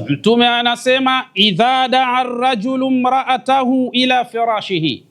Mtume anasema idha daa rajulu mraatahu ila firashihi,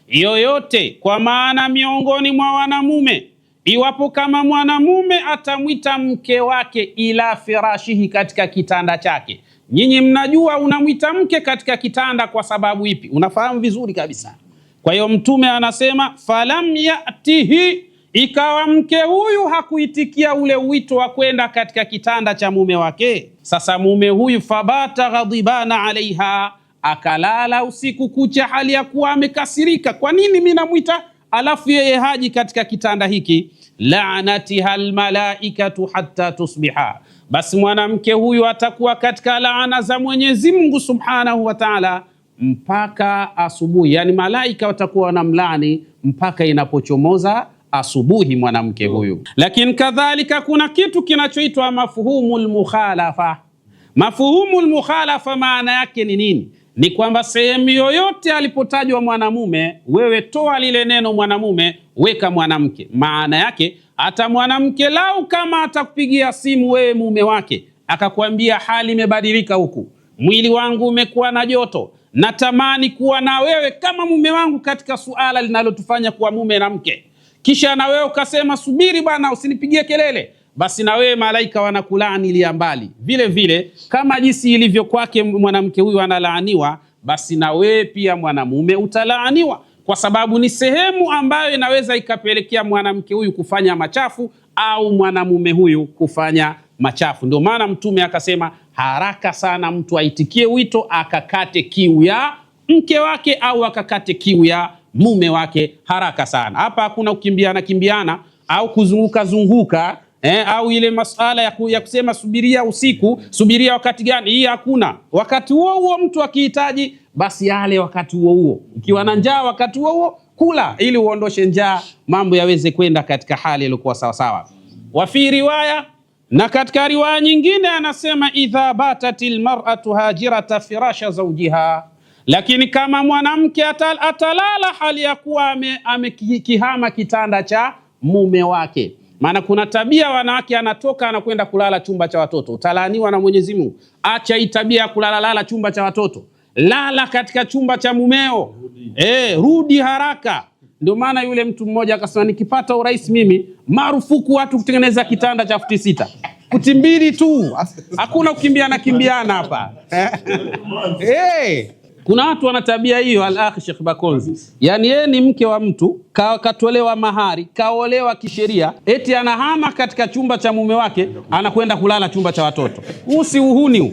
yoyote kwa maana miongoni mwa wanamume, iwapo kama mwanamume atamwita mke wake ila firashihi, katika kitanda chake. Nyinyi mnajua unamwita mke katika kitanda kwa sababu ipi? Unafahamu vizuri kabisa. Kwa hiyo Mtume anasema falam yatihi, ikawa mke huyu hakuitikia ule wito wa kwenda katika kitanda cha mume wake. Sasa mume huyu fabata ghadibana alaiha, akalala usiku kucha hali ya kuwa amekasirika. Kwa nini mimi namwita alafu yeye haji katika kitanda hiki? La'natiha almalaikatu hatta tusbiha, basi mwanamke huyu atakuwa katika laana za Mwenyezi Mungu Subhanahu wa Ta'ala mpaka asubuhi. Yani malaika watakuwa wanamlani mpaka inapochomoza asubuhi mwanamke huyu. Lakini kadhalika kuna kitu kinachoitwa mafhumul mukhalafa. Mafhumul mukhalafa maana yake ni nini? Ni kwamba sehemu yoyote alipotajwa mwanamume, wewe toa lile neno mwanamume, weka mwanamke. Maana yake hata mwanamke lau kama atakupigia simu wewe mume wake akakwambia hali imebadilika huku, mwili wangu umekuwa na joto, natamani kuwa na wewe kama mume wangu katika suala linalotufanya kuwa mume na mke, kisha na wewe ukasema subiri bwana usinipigie kelele, basi na wewe malaika wanakulaani ilia mbali. Vile vile kama jinsi ilivyo kwake mwanamke huyu analaaniwa, basi na wewe pia mwanamume utalaaniwa, kwa sababu ni sehemu ambayo inaweza ikapelekea mwanamke huyu kufanya machafu au mwanamume huyu kufanya machafu. Ndio maana Mtume akasema haraka sana mtu aitikie wito, akakate kiu ya mke wake au akakate kiu ya mume wake haraka sana. Hapa hakuna kimbiana au kuzunguka au ile masala ya kusema subiria usiku, subiria wakati gani, hii hakuna. Wakati huo mtu akihitaji basi yale wakati huo. Ukiwa na njaa wakati huo kula, ili uondoshe njaa, mambo yaweze kwenda katika hali iliyokuwa sawa sawa. Wa fi riwaya, na katika riwaya nyingine anasema idha batatil mar'atu hajirata firasha zawjiha, lakini kama mwanamke atalala hali ya kuwa amekihama kitanda cha mume wake. Maana kuna tabia wanawake anatoka anakwenda kulala chumba cha watoto, utalaaniwa na Mwenyezi Mungu. Acha hii tabia kulala chumba cha watoto, lala katika chumba cha mumeo. Rudi haraka. Ndio maana yule mtu mmoja akasema nikipata urais mimi marufuku watu kutengeneza kitanda cha futi 6. Futi 2 tu. Hakuna kimbiana hapa. Kuna watu wana tabia hiyo, al-akhi Sheikh Bakonzi. Yani yeye ni mke wa mtu, katolewa mahari, kaolewa kisheria, eti anahama katika chumba cha mume wake, anakwenda kulala chumba cha watoto. Huu si uhuni huu.